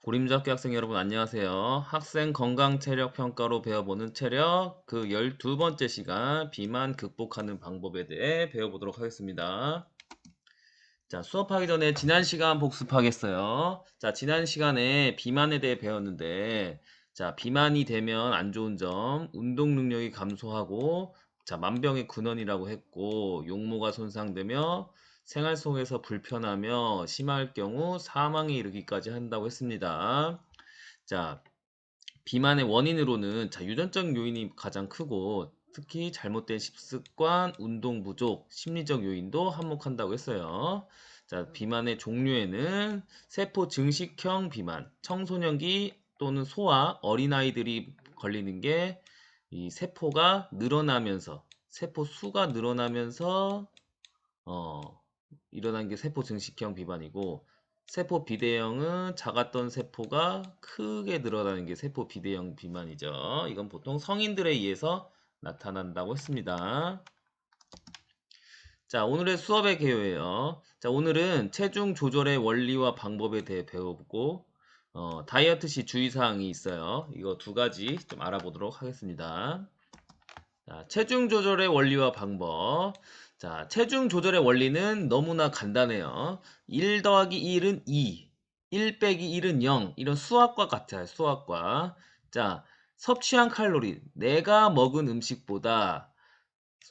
고림중학교 학생 여러분 안녕하세요. 학생 건강 체력 평가로 배워보는 체력 그 12번째 시간 비만 극복하는 방법에 대해 배워보도록 하겠습니다. 자, 수업하기 전에 지난 시간 복습하겠어요. 자, 지난 시간에 비만에 대해 배웠는데 자, 비만이 되면 안 좋은 점, 운동 능력이 감소하고 자, 만병의 근원이라고 했고 용모가 손상되며 생활 속에서 불편하며 심할 경우 사망에 이르기까지 한다고 했습니다. 자, 비만의 원인으로는 자, 유전적 요인이 가장 크고 특히 잘못된 식습관, 운동 부족, 심리적 요인도 한몫한다고 했어요. 자, 비만의 종류에는 세포 증식형 비만, 청소년기 또는 소아, 어린아이들이 걸리는 게 이 세포가 늘어나면서 세포 수가 늘어나면서 어, 일어난 게 세포 증식형 비만이고 세포 비대형은 작았던 세포가 크게 늘어나는 게 세포 비대형 비만이죠. 이건 보통 성인들에 의해서 나타난다고 했습니다. 자, 오늘의 수업의 개요예요. 자, 오늘은 체중 조절의 원리와 방법에 대해 배워보고 다이어트 시 주의사항이 있어요. 이거 두 가지 좀 알아보도록 하겠습니다. 자, 체중 조절의 원리와 방법. 자, 체중 조절의 원리는 너무나 간단해요. 1 더하기 1은 2, 1 빼기 1은 0. 이런 수학과 같아요. 수학과. 자, 섭취한 칼로리. 내가 먹은 음식보다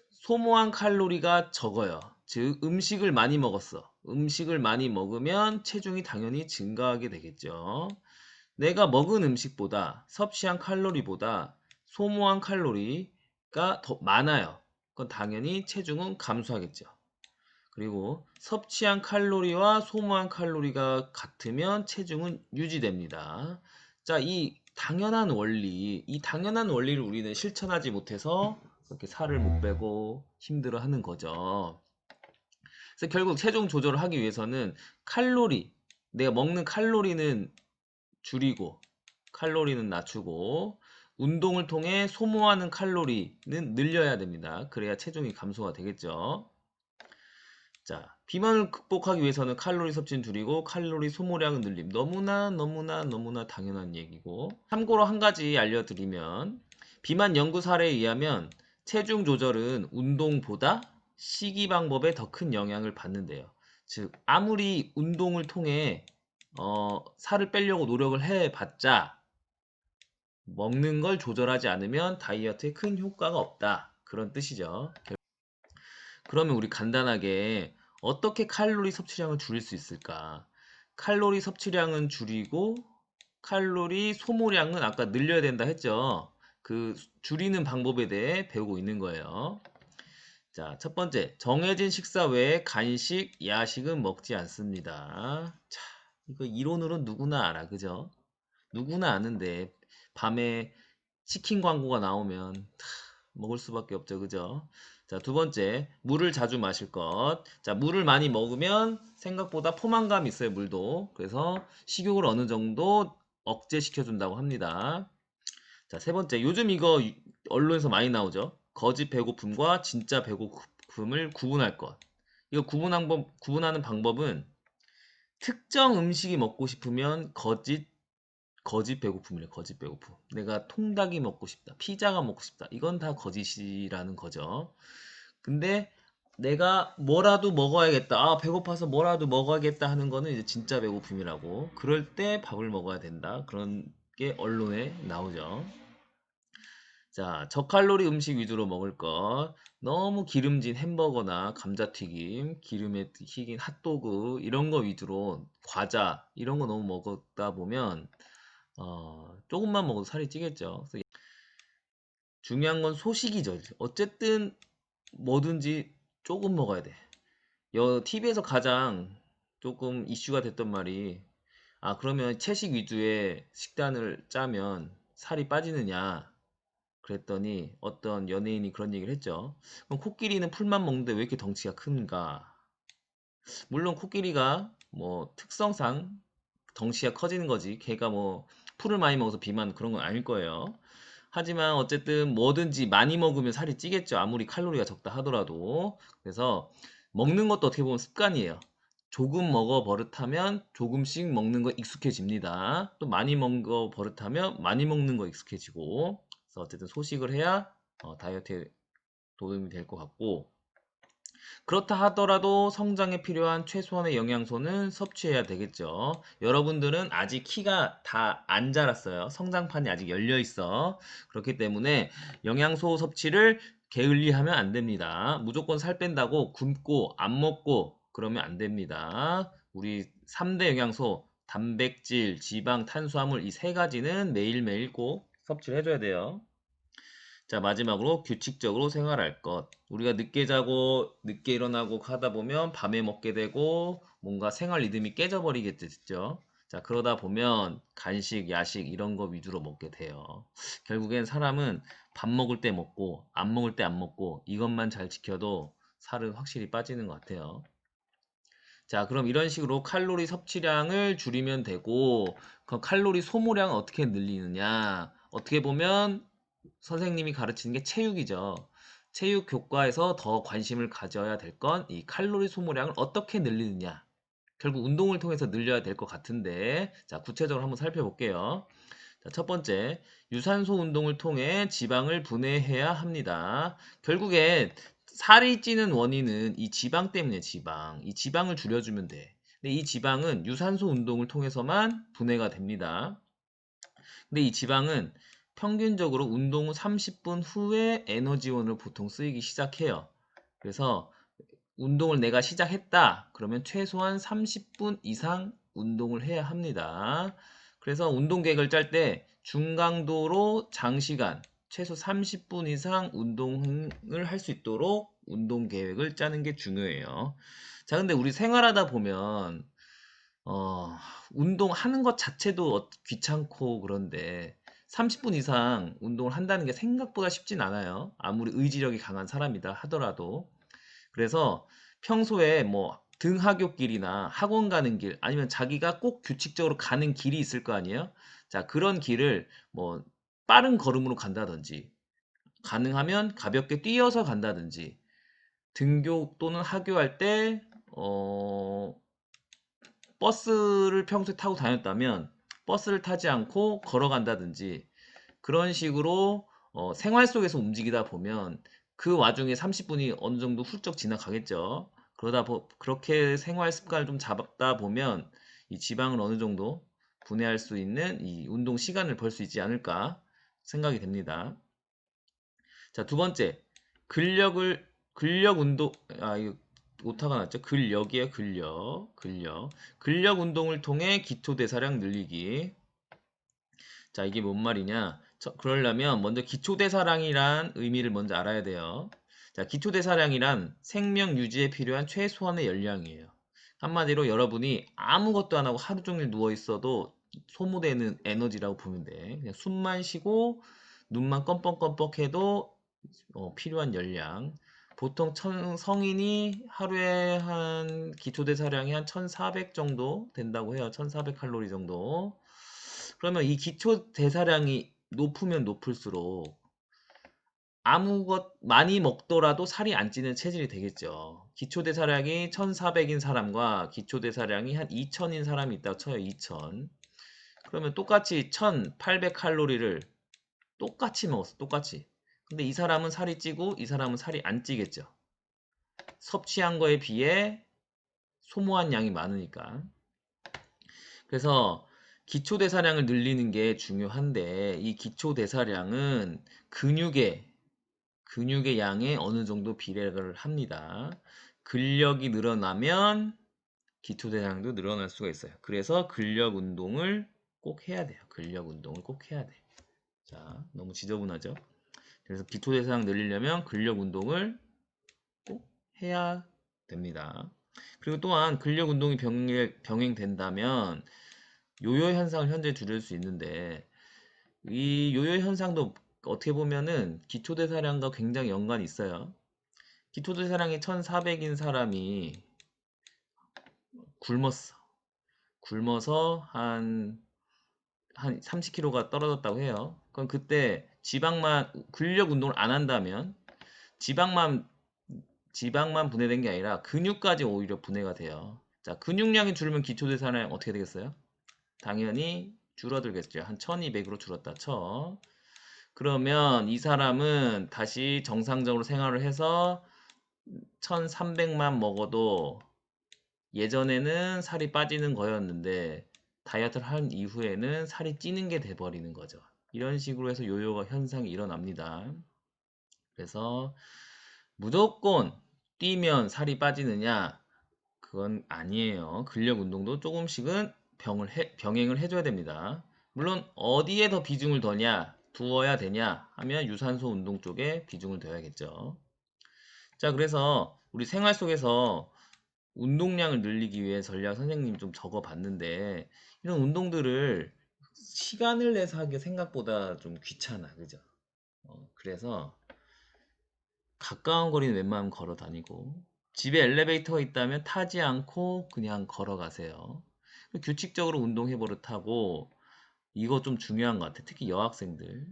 소모한 칼로리가 적어요. 즉, 음식을 많이 먹었어. 음식을 많이 먹으면 체중이 당연히 증가하게 되겠죠. 내가 먹은 음식보다 섭취한 칼로리보다 소모한 칼로리가 더 많아요. 그건 당연히 체중은 감소하겠죠. 그리고 섭취한 칼로리와 소모한 칼로리가 같으면 체중은 유지됩니다. 자, 이 당연한 원리를 우리는 실천하지 못해서 그렇게 살을 못 빼고 힘들어하는 거죠. 그래서 결국 체중 조절을 하기 위해서는 내가 먹는 칼로리는 줄이고 칼로리는 낮추고 운동을 통해 소모하는 칼로리는 늘려야 됩니다. 그래야 체중이 감소가 되겠죠. 자, 비만을 극복하기 위해서는 칼로리 섭취는 줄이고 칼로리 소모량은 늘림. 너무나 당연한 얘기고. 참고로 한 가지 알려드리면 비만 연구 사례에 의하면 체중 조절은 운동보다 식이 방법에 더 큰 영향을 받는데요. 즉 아무리 운동을 통해 살을 빼려고 노력을 해봤자 먹는 걸 조절하지 않으면 다이어트에 큰 효과가 없다. 그런 뜻이죠. 그러면 우리 간단하게 어떻게 칼로리 섭취량을 줄일 수 있을까? 칼로리 섭취량은 줄이고 칼로리 소모량은 아까 늘려야 된다 했죠. 그 줄이는 방법에 대해 배우고 있는 거예요. 자, 첫 번째, 정해진 식사 외에 간식, 야식은 먹지 않습니다. 자, 이거 이론으로는 누구나 알아, 그죠? 누구나 아는데 밤에 치킨 광고가 나오면 먹을 수밖에 없죠. 그죠? 자, 두 번째, 물을 자주 마실 것. 자, 물을 많이 먹으면 생각보다 포만감이 있어요, 물도. 그래서 식욕을 어느 정도 억제시켜준다고 합니다. 자, 세 번째, 요즘 이거 언론에서 많이 나오죠. 거짓 배고픔과 진짜 배고픔을 구분할 것. 이거 구분하는 방법은 특정 음식이 먹고 싶으면 거짓 배고픔이래, 거짓 배고픔. 내가 통닭이 먹고 싶다, 피자가 먹고 싶다. 이건 다 거짓이라는 거죠. 근데 내가 뭐라도 먹어야겠다. 아, 배고파서 뭐라도 먹어야겠다 하는 거는 이제 진짜 배고픔이라고. 그럴 때 밥을 먹어야 된다. 그런 게 언론에 나오죠. 자, 저칼로리 음식 위주로 먹을 것. 너무 기름진 햄버거나 감자튀김, 기름에 튀긴 핫도그 이런 거 위주로 과자 이런 거 너무 먹었다 보면 조금만 먹어도 살이 찌겠죠. 그래서 중요한 건 소식이죠. 어쨌든 뭐든지 조금 먹어야 돼. TV에서 가장 조금 이슈가 됐던 말이 그러면 채식 위주의 식단을 짜면 살이 빠지느냐 그랬더니 어떤 연예인이 그런 얘기를 했죠. 그럼 코끼리는 풀만 먹는데 왜 이렇게 덩치가 큰가? 물론 코끼리가 뭐 특성상 덩치가 커지는 거지. 걔가 뭐 풀을 많이 먹어서 비만 그런 건 아닐 거예요. 하지만 어쨌든 뭐든지 많이 먹으면 살이 찌겠죠. 아무리 칼로리가 적다 하더라도. 그래서 먹는 것도 어떻게 보면 습관이에요. 조금 먹어 버릇하면 조금씩 먹는 거 익숙해집니다. 또 많이 먹어 버릇하면 많이 먹는 거 익숙해지고. 그래서 어쨌든 소식을 해야 다이어트에 도움이 될 것 같고. 그렇다 하더라도 성장에 필요한 최소한의 영양소는 섭취해야 되겠죠. 여러분들은 아직 키가 다 안 자랐어요. 성장판이 아직 열려 있어. 그렇기 때문에 영양소 섭취를 게을리하면 안 됩니다. 무조건 살 뺀다고 굶고 안 먹고 그러면 안 됩니다. 우리 3대 영양소, 단백질, 지방, 탄수화물 이 세 가지는 매일매일 꼭 섭취를 해줘야 돼요. 자, 마지막으로 규칙적으로 생활할 것. 우리가 늦게 자고 늦게 일어나고 하다 보면 밤에 먹게 되고 뭔가 생활 리듬이 깨져버리겠죠. 자, 그러다 보면 간식, 야식 이런 거 위주로 먹게 돼요. 결국엔 사람은 밥 먹을 때 먹고 안 먹을 때 안 먹고 이것만 잘 지켜도 살은 확실히 빠지는 것 같아요. 자, 그럼 이런 식으로 칼로리 섭취량을 줄이면 되고, 그 칼로리 소모량을 어떻게 늘리느냐? 어떻게 보면 선생님이 가르치는 게 체육이죠. 체육 교과에서 더 관심을 가져야 될 건 이 칼로리 소모량을 어떻게 늘리느냐. 결국 운동을 통해서 늘려야 될 것 같은데, 자, 구체적으로 한번 살펴볼게요. 자, 첫 번째, 유산소 운동을 통해 지방을 분해해야 합니다. 결국엔 살이 찌는 원인은 이 지방 때문에 지방. 이 지방을 줄여주면 돼. 근데 이 지방은 유산소 운동을 통해서만 분해가 됩니다. 근데 이 지방은 평균적으로 운동 후 30분 후에 에너지원으로 보통 쓰이기 시작해요. 그래서 운동을 내가 시작했다. 그러면 최소한 30분 이상 운동을 해야 합니다. 그래서 운동 계획을 짤 때 중강도로 장시간 최소 30분 이상 운동을 할 수 있도록 운동 계획을 짜는 게 중요해요. 자, 근데 우리 생활하다 보면 어, 운동하는 것 자체도 귀찮고 그런데 30분 이상 운동을 한다는 게 생각보다 쉽진 않아요. 아무리 의지력이 강한 사람이다 하더라도. 그래서 평소에 뭐 등하굣길이나 학원 가는 길 아니면 자기가 꼭 규칙적으로 가는 길이 있을 거 아니에요? 자, 그런 길을 뭐 빠른 걸음으로 간다든지 가능하면 가볍게 뛰어서 간다든지 등교 또는 하교할 때 버스를 평소에 타고 다녔다면 버스를 타지 않고 걸어간다든지 그런 식으로 생활 속에서 움직이다 보면 그 와중에 30분이 어느 정도 훌쩍 지나가겠죠. 그렇게 생활 습관을 좀 잡다 보면 이 지방을 어느 정도 분해할 수 있는 이 운동 시간을 벌 수 있지 않을까 생각이 됩니다. 자, 두 번째. 근력 운동, 이거 오타가 났죠? 근력이에요, 근력 운동을 통해 기초 대사량 늘리기. 자, 이게 뭔 말이냐? 그러려면 먼저 기초대사량이란 의미를 먼저 알아야 돼요. 자, 기초대사량이란 생명 유지에 필요한 최소한의 열량이에요. 한마디로 여러분이 아무것도 안 하고 하루 종일 누워 있어도 소모되는 에너지라고 보면 돼. 그냥 숨만 쉬고 눈만 껌뻑껌뻑 해도 필요한 열량. 보통 성인이 하루에 한 기초대사량이 한 1400 정도 된다고 해요. 1400 칼로리 정도. 그러면 이 기초 대사량이 높으면 높을수록 많이 먹더라도 살이 안 찌는 체질이 되겠죠. 기초 대사량이 1400인 사람과 기초 대사량이 한 2000인 사람이 있다고 쳐요. 2000. 그러면 똑같이 1800 칼로리를 똑같이 먹었어. 똑같이. 근데 이 사람은 살이 찌고 이 사람은 살이 안 찌겠죠. 섭취한 거에 비해 소모한 양이 많으니까. 그래서 기초 대사량을 늘리는 게 중요한데 이 기초 대사량은 근육의 양에 어느 정도 비례를 합니다. 근력이 늘어나면 기초 대사량도 늘어날 수가 있어요. 그래서 근력 운동을 꼭 해야 돼요. 근력 운동을 꼭 해야 돼. 자, 너무 지저분하죠? 그래서 기초 대사량 늘리려면 근력 운동을 꼭 해야 됩니다. 그리고 또한 근력 운동이 병행된다면 요요 현상을 현재 줄일 수 있는데 이 요요 현상도 어떻게 보면은 기초대사량과 굉장히 연관이 있어요. 기초대사량이 1400인 사람이 굶었어. 굶어서 한 30kg가 떨어졌다고 해요. 그럼 그때 근력 운동을 안 한다면 지방만 분해된 게 아니라 근육까지 오히려 분해가 돼요. 자, 근육량이 줄면 기초대사량 어떻게 되겠어요? 당연히 줄어들겠죠. 한 1200으로 줄었다 쳐. 그러면 이 사람은 다시 정상적으로 생활을 해서 1300만 먹어도 예전에는 살이 빠지는 거였는데 다이어트를 한 이후에는 살이 찌는 게 돼버리는 거죠. 이런 식으로 해서 요요가 현상이 일어납니다. 그래서 무조건 뛰면 살이 빠지느냐? 그건 아니에요. 근력 운동도 조금씩은 병행을 해줘야 됩니다. 물론 어디에 더 비중을 두어야 되냐 하면 유산소 운동 쪽에 비중을 둬야겠죠. 자, 그래서 우리 생활 속에서 운동량을 늘리기 위해 전략 선생님 좀 적어 봤는데 이런 운동들을 시간을 내서 하기 생각보다 좀 귀찮아. 그죠? 그래서 가까운 거리는 웬만하면 걸어 다니고 집에 엘리베이터가 있다면 타지 않고 그냥 걸어가세요. 규칙적으로 운동해 버릇하고 이거 좀 중요한 것 같아. 특히 여학생들.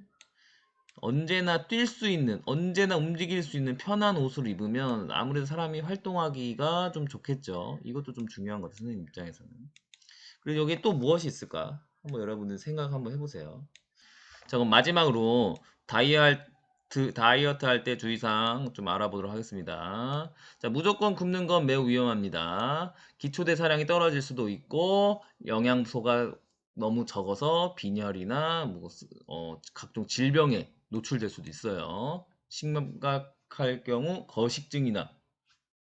언제나 뛸 수 있는, 언제나 움직일 수 있는 편한 옷을 입으면 아무래도 사람이 활동하기가 좀 좋겠죠. 이것도 좀 중요한 것 같아요. 선생님 입장에서는. 그리고 여기에 또 무엇이 있을까? 한번 여러분들 생각 한번 해보세요. 자, 그럼 마지막으로 다이어트 할 때 주의사항 좀 알아보도록 하겠습니다. 자, 무조건 굶는 건 매우 위험합니다. 기초대사량이 떨어질 수도 있고 영양소가 너무 적어서 빈혈이나 각종 질병에 노출될 수도 있어요. 심각할 경우 거식증이나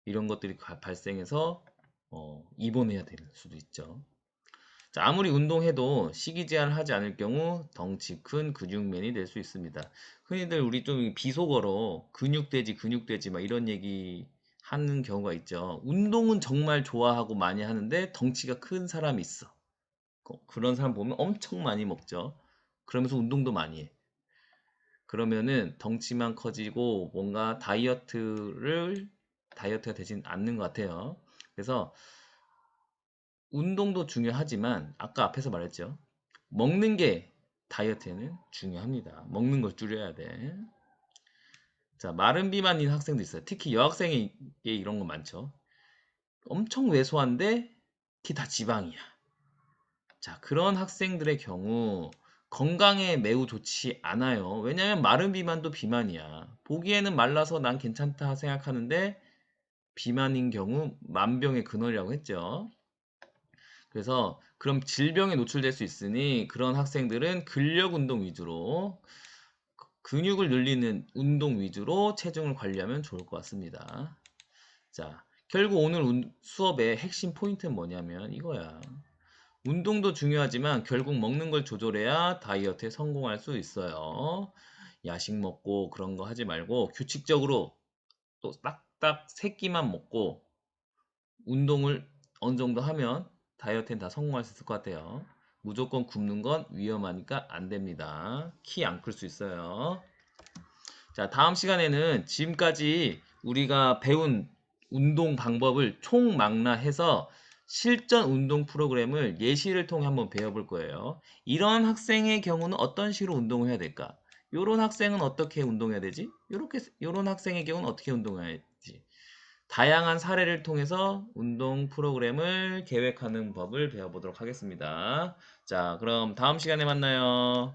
이런 것들이 발생해서 입원해야 될 수도 있죠. 자, 아무리 운동해도 식이 제한을 하지 않을 경우 덩치 큰 근육맨이 될 수 있습니다. 흔히들 우리 좀 비속어로 근육돼지 막 이런 얘기 하는 경우가 있죠. 운동은 정말 좋아하고 많이 하는데 덩치가 큰 사람이 있어. 그런 사람 보면 엄청 많이 먹죠. 그러면서 운동도 많이 해. 그러면은 덩치만 커지고 뭔가 다이어트가 되진 않는 것 같아요. 그래서 운동도 중요하지만 아까 앞에서 말했죠. 먹는 게 다이어트에는 중요합니다. 먹는 걸 줄여야 돼. 자, 마른 비만인 학생도 있어요. 특히 여학생에게 이런 거 많죠. 엄청 왜소한데 키 다 지방이야. 자, 그런 학생들의 경우 건강에 매우 좋지 않아요. 왜냐하면 마른 비만도 비만이야. 보기에는 말라서 난 괜찮다 생각하는데 비만인 경우 만병의 근원이라고 했죠. 그래서 그럼 질병에 노출될 수 있으니 그런 학생들은 근력 운동 위주로 근육을 늘리는 운동 위주로 체중을 관리하면 좋을 것 같습니다. 자, 결국 오늘 수업의 핵심 포인트는 뭐냐면 이거야. 운동도 중요하지만 결국 먹는 걸 조절해야 다이어트에 성공할 수 있어요. 야식 먹고 그런 거 하지 말고 규칙적으로 또 딱딱 세 끼만 먹고 운동을 어느 정도 하면 다이어트엔 다 성공할 수 있을 것 같아요. 무조건 굶는 건 위험하니까 안 됩니다. 키 안 클 수 있어요. 자, 다음 시간에는 지금까지 우리가 배운 운동 방법을 총망라해서 실전 운동 프로그램을 예시를 통해 한번 배워볼 거예요. 이런 학생의 경우는 어떤 식으로 운동을 해야 될까? 이런 학생은 어떻게 운동해야 되지? 이런 학생의 경우는 어떻게 운동해야 되지? 다양한 사례를 통해서 운동 프로그램을 계획하는 법을 배워보도록 하겠습니다. 자, 그럼 다음 시간에 만나요.